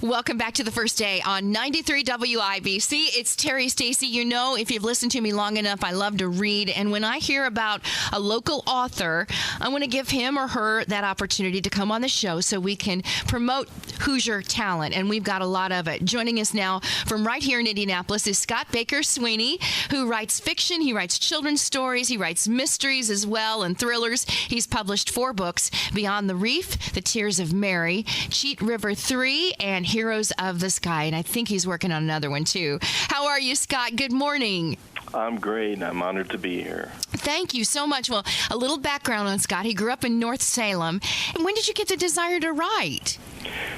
Welcome back to the first day on 93 WIBC. It's Terri, Stacy. You know, if you've listened to me long enough, I love to read. And when I hear about a local author, I want to give him or her that opportunity to come on the show so we can promote Hoosier talent. And we've got a lot of it. Joining us now from right here in Indianapolis is Scott Baker Sweeney, who writes fiction. He writes children's stories. He writes mysteries as well and thrillers. He's published 4 books: Beyond the Reef, The Tears of Mary, Cheat River 3, and Heroes of the Sky. And I think he's working on another one too. How are you, Scott? Good morning. I'm great. I'm honored to be here. Thank you so much. Well, a little background on Scott. He grew up in North Salem. And when did you get the desire to write?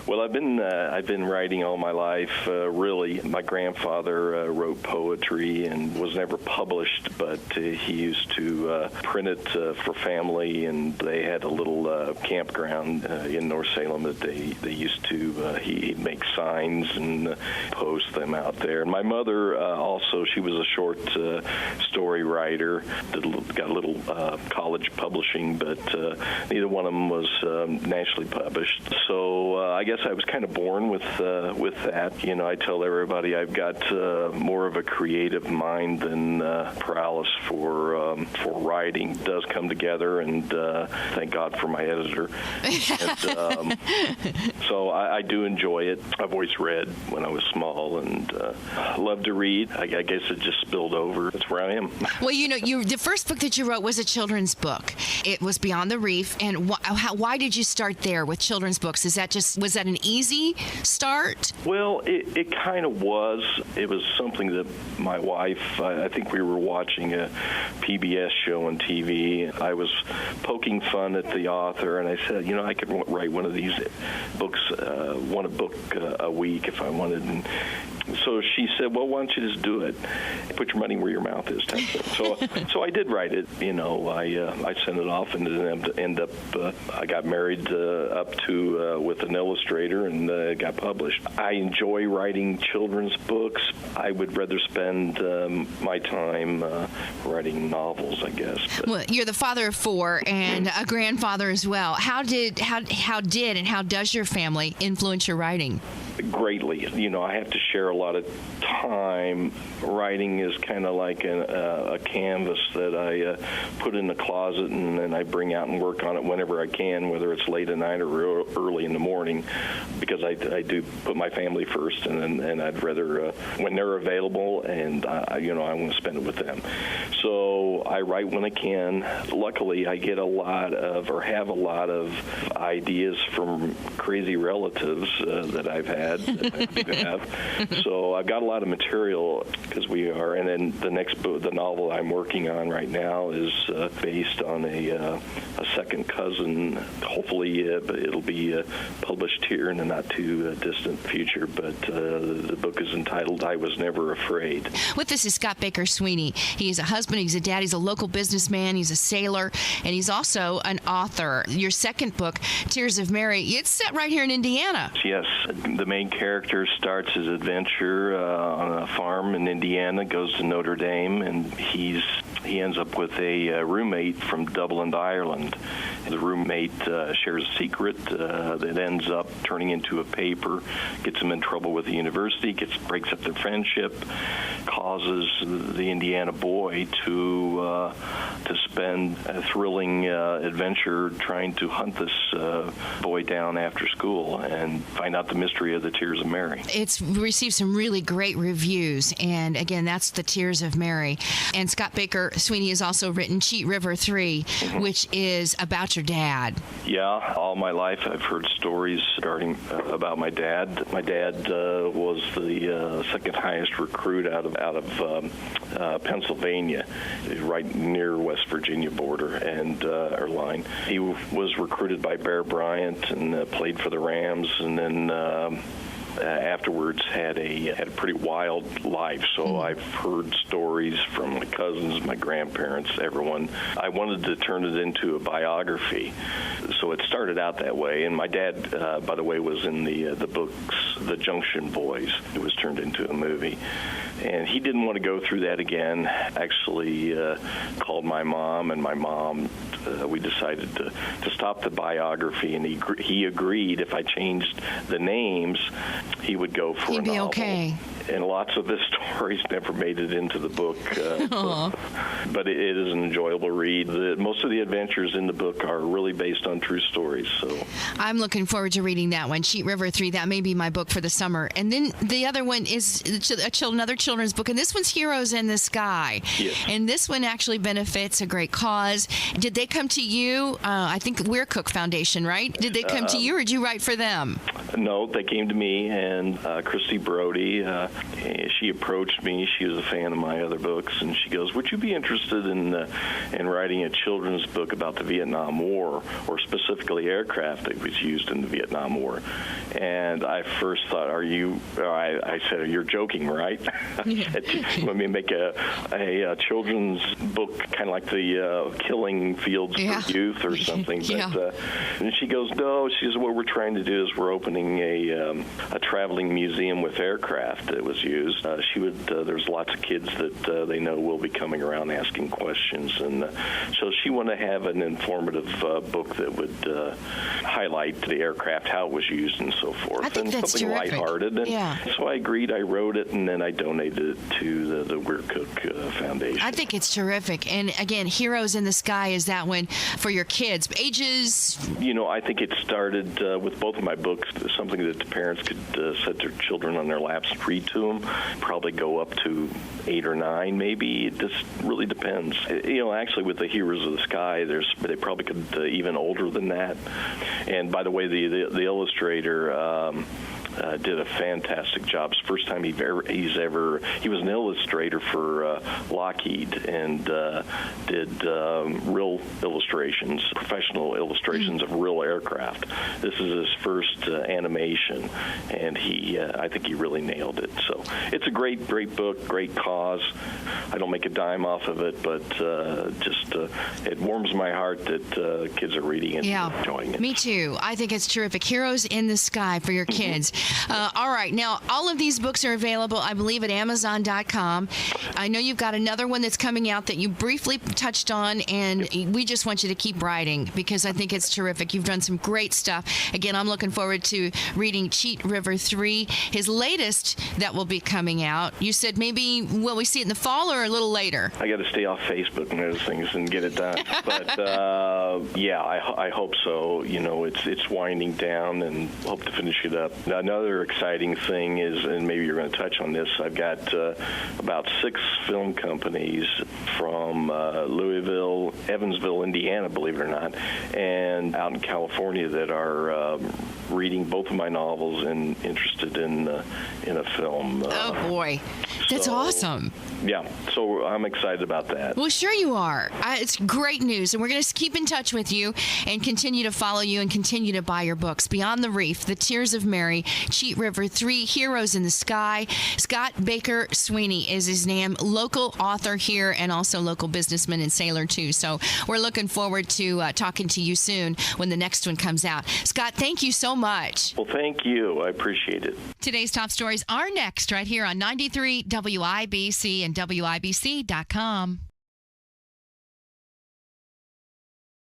Well, I've been writing all my life. Really, my grandfather wrote poetry and was never published, but he used to print it for family, and they had a little campground in North Salem that they used to. He'd make signs and post them out there. And my mother also, she was a short story writer. Got a little college publishing, but neither one of them was nationally published. So I guess I was kind of born with that. You know, I tell everybody I've got more of a creative mind than prowess for writing. It does come together, and thank God for my editor. And, so I do enjoy it. I've always read when I was small, and loved to read. I guess it just spilled over. That's where I am. Well, you know, the first book that you wrote was a children's book. It was Beyond the Reef. And why did you start there with children's books? Was that an easy start? Well, it kind of was. It was something that my wife, I think we were watching a PBS show on TV. I was poking fun at the author, and I said, you know, I could write one of these books, one a book a week if I wanted. And so she said, well, why don't you just do it? Put your money where your mouth is. So I did write it. You know, I sent it off, and it I got married up to with an illustrator, and got published. I enjoy writing children's books. I would rather spend my time writing novels, I guess. But. Well, you're the father of 4 and a grandfather as well. How did and how does your family influence your writing? Greatly. You know, I have to share a lot of time. Writing is kind of like a canvas that I put in the closet, and then I bring out and work on it whenever I can, whether it's late at night or early in the morning, because I do put my family first, and I'd rather when they're available, and I want to spend it with them. So I write when I can. Luckily, I get have a lot of ideas from crazy relatives that I've had. So I've got a lot of material because and then the next book, the novel I'm working on right now, is based on a second cousin. Hopefully it'll be published here in the not too distant future, but the book is entitled I Was Never Afraid. With us is Scott Baker Sweeney. He's a husband, he's a dad, he's a local businessman, he's a sailor, and he's also an author. Your second book, Tears of Mary, it's set right here in Indiana. Yes. The main character starts his adventure on a farm in Indiana, goes to Notre Dame, and he ends up with a roommate from Dublin, Ireland. The roommate shares a secret that ends up turning into a paper, gets him in trouble with the university, breaks up their friendship, causes the Indiana boy to spend a thrilling adventure trying to hunt this boy down after school and find out the mystery of the Tears of Mary. It's received some really great reviews, and again, that's the Tears of Mary. And Scott Baker Sweeney has also written Cheat River 3, which is about your dad. Yeah, all my life I've heard stories regarding about my dad. My dad was the second highest recruit out of Pennsylvania, right near West Virginia border and our line. He was recruited by Bear Bryant and played for the Rams, and then afterwards had a pretty wild life. So I've heard stories from my cousins, my grandparents, everyone. I wanted to turn it into a biography. So it started out that way. And my dad, by the way, was in the books, The Junction Boys. It was turned into a movie. And he didn't want to go through that again. Actually called my mom, and my mom, we decided to stop the biography, and he agreed if I changed the names he would go for He'd a be novel. okay. And lots of his stories never made it into the book. But it is an enjoyable read. Most of the adventures in the book are really based on true stories. So I'm looking forward to reading that one, Cheat River 3. That may be my book for the summer. And then the other one is another children's book, and this one's Heroes in the Sky. Yes. And this one actually benefits a great cause. Did they come to you? I think Weir Cook Foundation, right? Did they come to you, or did you write for them? No, they came to me, and Christy Brody, she approached me. She was a fan of my other books, and she goes, would you be interested in writing a children's book about the Vietnam War, or specifically aircraft that was used in the Vietnam War? And I first thought, I said, you're joking, right? Let me make a children's book, kind of like the Killing Fields for Youth or something. But, and she goes, no. She says, what we're trying to do is we're opening a traveling museum with aircraft that was used. There's lots of kids that they know will be coming around asking questions, and so she wanted to have an informative book that would highlight the aircraft, how it was used, and so forth. I think and that's something terrific. lighthearted. And so I agreed. I wrote it, and then I donated it to the Weir Cook Foundation. I think it's terrific. And again, Heroes in the Sky is that one for your kids. Ages? I think it started with both of my books, something that the parents could set their children on their laps and read to them. Probably go up to 8 or 9, maybe. It just really depends. Actually, with the Heroes of the Sky, they probably could even older than that. And by the way, the illustrator did a fantastic job. It's the first time he was an illustrator for Lockheed, and did real illustrations, professional illustrations of real aircraft. This is his first animation, and I think he really nailed it. So it's a great book, great cause. I don't make a dime off of it, but it warms my heart that kids are reading it and enjoying it. Me too. I think it's terrific. Heroes in the Sky for your kids. All right. Now, all of these books are available, I believe, at Amazon.com. I know you've got another one that's coming out that you briefly touched on, and we just want you to keep writing because I think it's terrific. You've done some great stuff. Again, I'm looking forward to reading Cheat River 3, his latest that will be coming out. You said maybe, will we see it in the fall or a little later? I got to stay off Facebook and those things and get it done. But, I hope so. It's winding down, and hope to finish it up. Now, another exciting thing is, and maybe you're going to touch on this, I've got about 6 film companies from Louisville, Evansville, Indiana, believe it or not, and out in California that are reading both of my novels and interested in a film. Oh, boy. That's awesome. Yeah, so I'm excited about that. Well, sure you are. It's great news, and we're going to keep in touch with you and continue to follow you and continue to buy your books. Beyond the Reef, The Tears of Mary, Cheat River 3, Heroes in the Sky. Scott Baker Sweeney is his name, local author here and also local businessman and sailor, too. So we're looking forward to talking to you soon when the next one comes out. Scott, thank you so much. Well, thank you. I appreciate it. Today's top stories are next right here on 93 WIBC and WIBC.com.